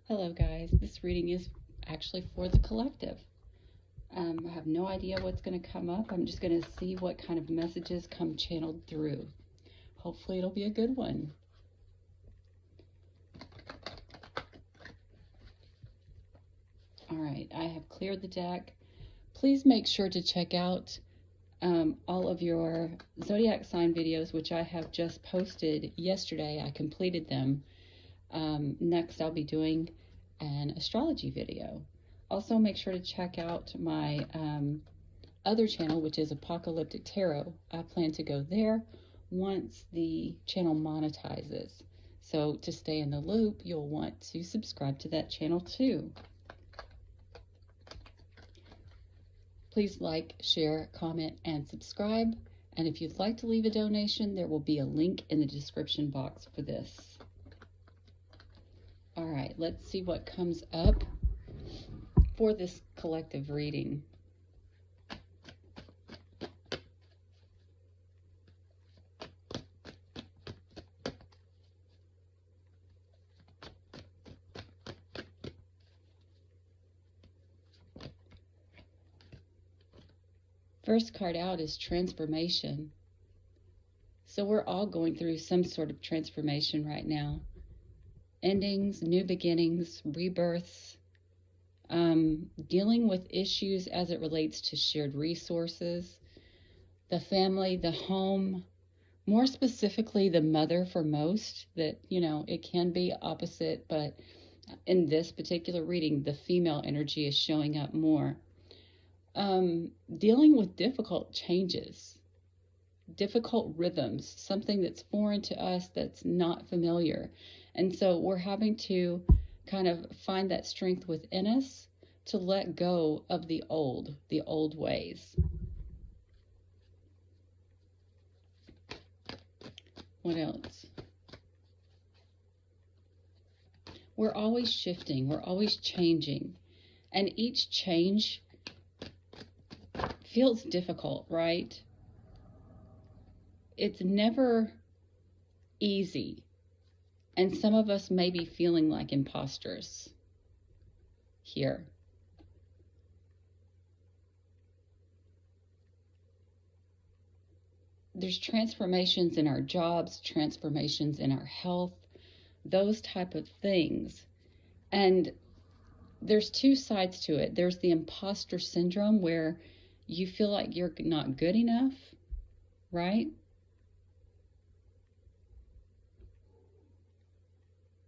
Hello guys, this reading is actually for the collective. I have no idea what's going to come up. I'm just going to see what kind of messages come channeled through. Hopefully it'll be a good one. Alright, I have cleared the deck. Please make sure to check out all of your zodiac sign videos, which I have just posted yesterday. I completed them. Next I'll be doing an astrology video. Also make sure to check out my other channel, which is Apocalyptic Tarot. I plan to go there once the channel monetizes. So to stay in the loop, you'll want to subscribe to that channel too. Please like, share, comment, and subscribe. And if you'd like to leave a donation, there will be a link in the description box for this. All right, let's see what comes up for this collective reading. First card out is transformation. So we're all going through some sort of transformation right now. Endings, new beginnings, rebirths, dealing with issues as it relates to shared resources, the family, the home, more specifically the mother for most, that, you know, it can be opposite, but in this particular reading, the female energy is showing up more. Dealing with difficult changes, difficult rhythms, something that's foreign to us, that's not familiar. And so we're having to kind of find that strength within us to let go of the old ways. What else? We're always shifting, we're always changing. And each change feels difficult, right? It's never easy. And some of us may be feeling like imposters here. There's transformations in our jobs, transformations in our health, those type of things. And there's two sides to it. There's the imposter syndrome where you feel like you're not good enough, right?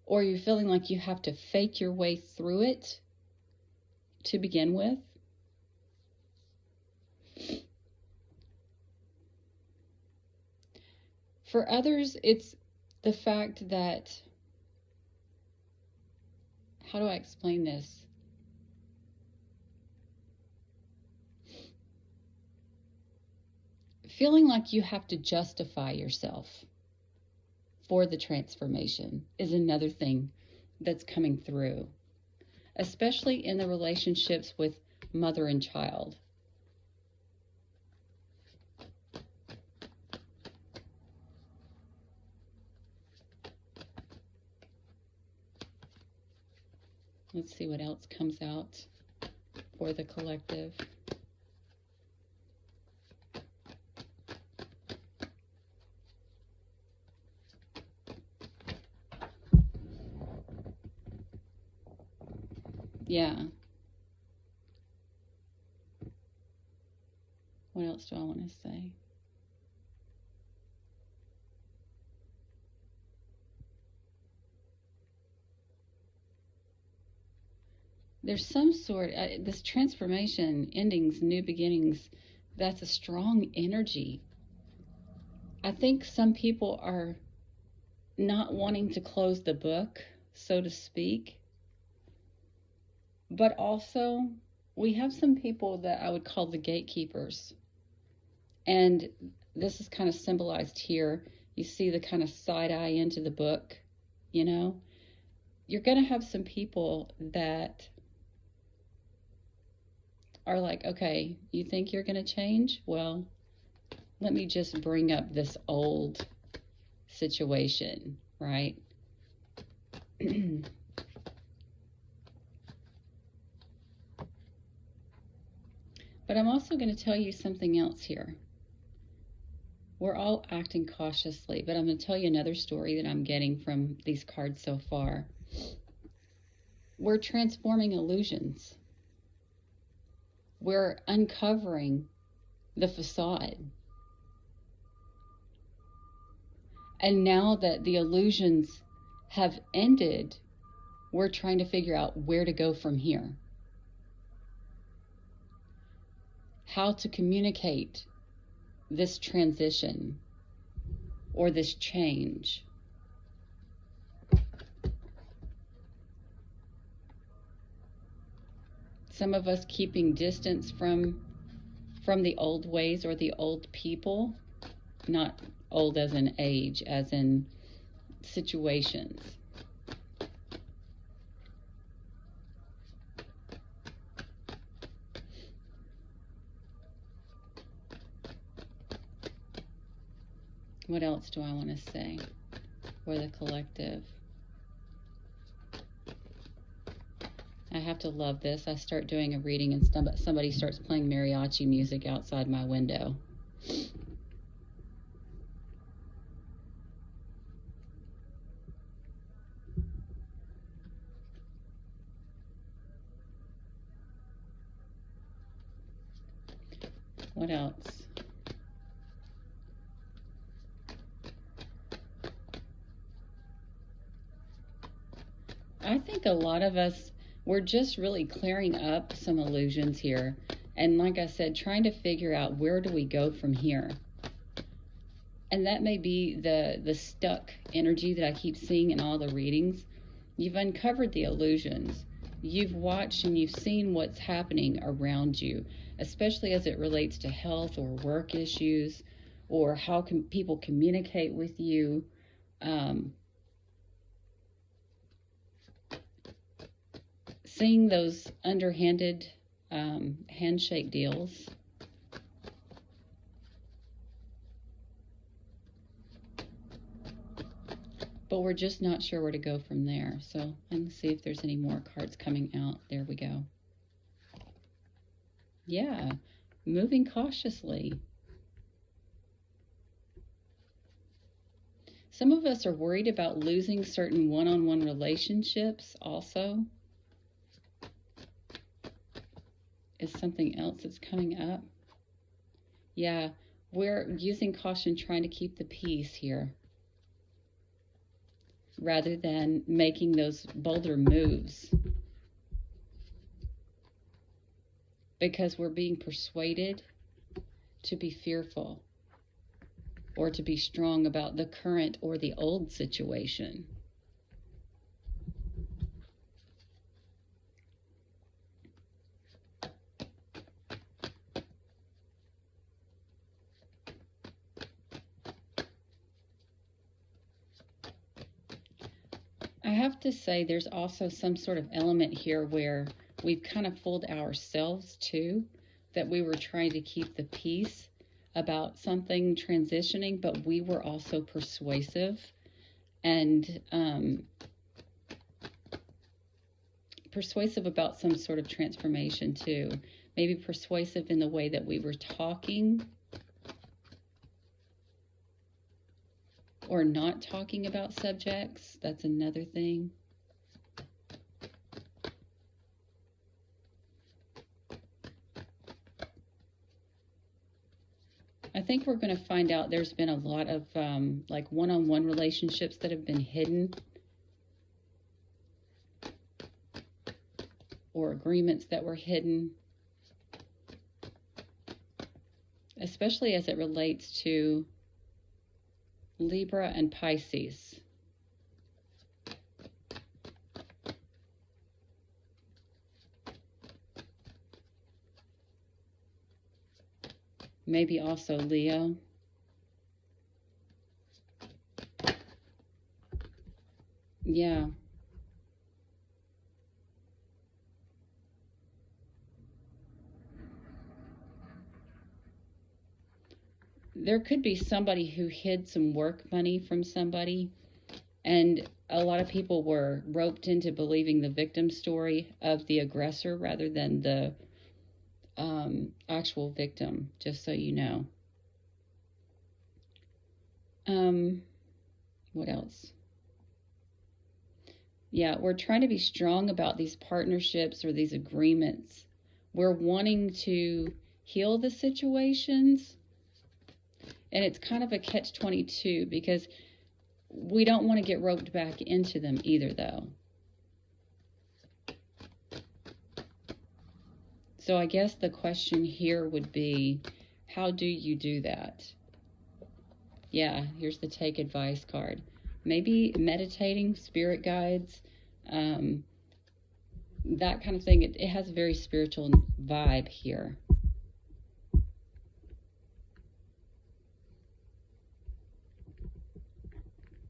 Or you're feeling like you have to fake your way through it to begin with. For others, it's the fact that, how do I explain this? Feeling like you have to justify yourself for the transformation is another thing that's coming through, especially in the relationships with mother and child. Let's see what else comes out for the collective. Yeah. What else do I want to say? There's some sort, this transformation, endings, new beginnings, that's a strong energy. I think some people are not wanting to close the book, so to speak. But also, we have some people that I would call the gatekeepers. And this is kind of symbolized here. You see the kind of side eye into the book, you know? You're going to have some people that are like, okay, you think you're going to change? Well, let me just bring up this old situation, right? But I'm also going to tell you something else here. We're all acting cautiously, but I'm going to tell you another story that I'm getting from these cards so far. We're transforming illusions. We're uncovering the facade. And now that the illusions have ended, we're trying to figure out where to go from here. How to communicate this transition or this change. Some of us keeping distance from the old ways or the old people, not old as in age, as in situations. What else do I want to say for the collective? I have to love this. I start doing a reading and somebody starts playing mariachi music outside my window. What else? I think a lot of us, we're just really clearing up some illusions here. And like I said, trying to figure out where do we go from here. And that may be the stuck energy that I keep seeing in all the readings. You've uncovered the illusions. You've watched and you've seen what's happening around you, especially as it relates to health or work issues, or how can people communicate with you. Seeing those underhanded handshake deals. But we're just not sure where to go from there. So let's see if there's any more cards coming out. There we go. Yeah, moving cautiously. Some of us are worried about losing certain one-on-one relationships also. Is something else that's coming up. Yeah, we're using caution, trying to keep the peace here, rather than making those bolder moves. Because we're being persuaded to be fearful or to be strong about the current or the old situation. I have to say there's also some sort of element here where we've kind of fooled ourselves too, that we were trying to keep the peace about something transitioning, but we were also persuasive and persuasive about some sort of transformation too. Maybe persuasive in the way that we were talking or not talking about subjects. That's another thing. I think we're going to find out there's been a lot of like one-on-one relationships that have been hidden, or agreements that were hidden, especially as it relates to Libra and Pisces. Maybe also Leo. Yeah. There could be somebody who hid some work money from somebody, and a lot of people were roped into believing the victim story of the aggressor rather than the actual victim, just so you know. What else? Yeah, we're trying to be strong about these partnerships or these agreements. We're wanting to heal the situations, and it's kind of a catch-22 because we don't want to get roped back into them either, though. So I guess the question here would be, how do you do that? Yeah, here's the take advice card. Maybe meditating, spirit guides, that kind of thing. It has a very spiritual vibe here.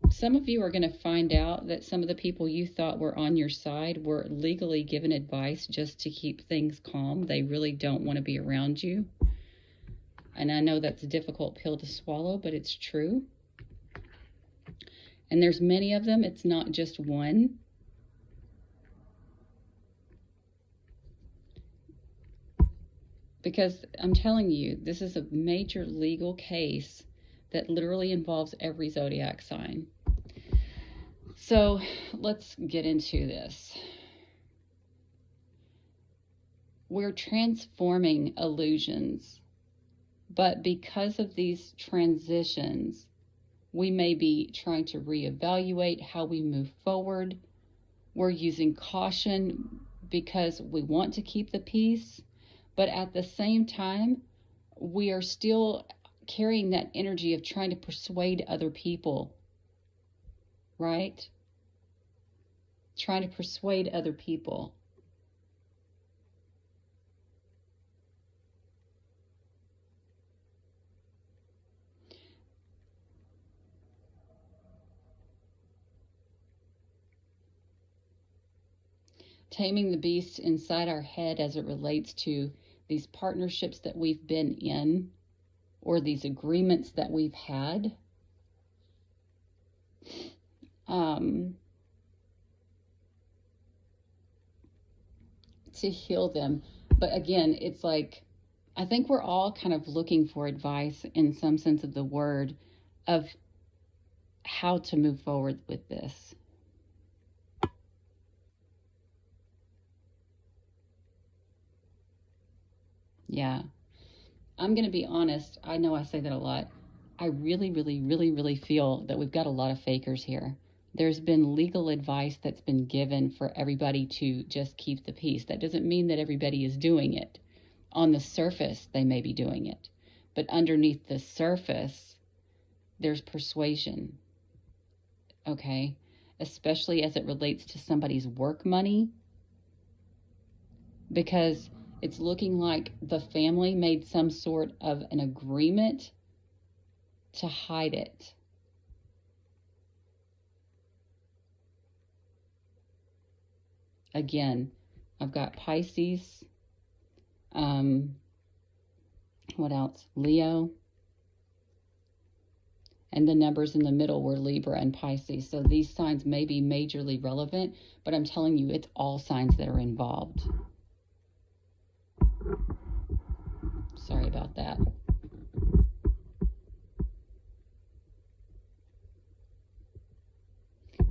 Some of you are going to find out that some of the people you thought were on your side were legally given advice just to keep things calm. They really don't want to be around you. And I know that's a difficult pill to swallow, but it's true. And there's many of them. It's not just one. Because I'm telling you, this is a major legal case that literally involves every zodiac sign. So let's get into this. We're transforming illusions, but because of these transitions, we may be trying to reevaluate how we move forward. We're using caution because we want to keep the peace, but at the same time, we are still carrying that energy of trying to persuade other people, right? Trying to persuade other people. Taming the beast inside our head as it relates to these partnerships that we've been in or these agreements that we've had. To heal them. But again, it's like, I think we're all kind of looking for advice in some sense of the word of how to move forward with this. Yeah. I'm going to be honest. I know I say that a lot. I really, really, really, really feel that we've got a lot of fakers here. There's been legal advice that's been given for everybody to just keep the peace. That doesn't mean that everybody is doing it. On the surface, they may be doing it. But underneath the surface, there's persuasion. Okay? Especially as it relates to somebody's work money. Because it's looking like the family made some sort of an agreement to hide it. Again, I've got Pisces. What else? Leo. And the numbers in the middle were Libra and Pisces. So these signs may be majorly relevant, but I'm telling you, it's all signs that are involved. Sorry about that.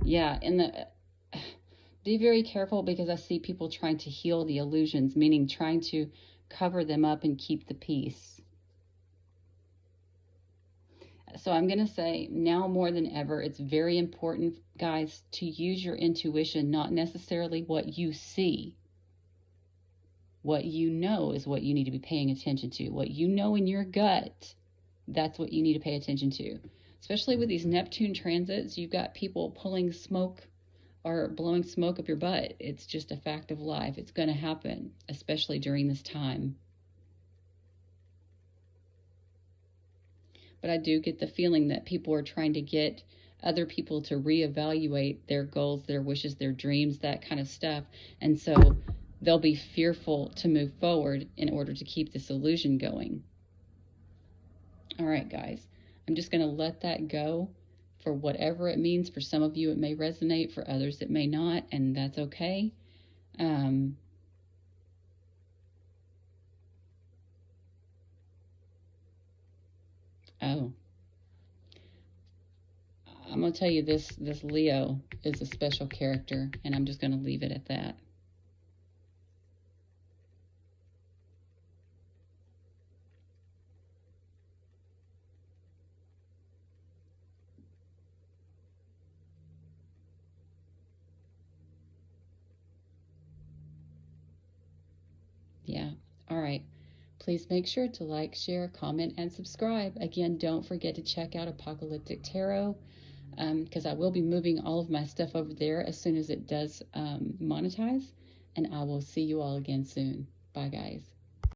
Yeah, be very careful because I see people trying to heal the illusions, meaning trying to cover them up and keep the peace. So I'm going to say now more than ever, it's very important, guys, to use your intuition, not necessarily what you see. What you know is what you need to be paying attention to. What you know in your gut, that's what you need to pay attention to. Especially with these Neptune transits, you've got people pulling smoke or blowing smoke up your butt. It's just a fact of life. It's going to happen, especially during this time. But I do get the feeling that people are trying to get other people to reevaluate their goals, their wishes, their dreams, that kind of stuff. And so they'll be fearful to move forward in order to keep this illusion going. All right, guys, I'm just going to let that go for whatever it means. For some of you, it may resonate. For others, it may not, and that's okay. Oh, I'm gonna tell you this Leo is a special character, and I'm just gonna leave it at that. Yeah. All right. Please make sure to like, share, comment, and subscribe. Again, don't forget to check out Apocalyptic Tarot, because I will be moving all of my stuff over there as soon as it does monetize. And I will see you all again soon. Bye, guys.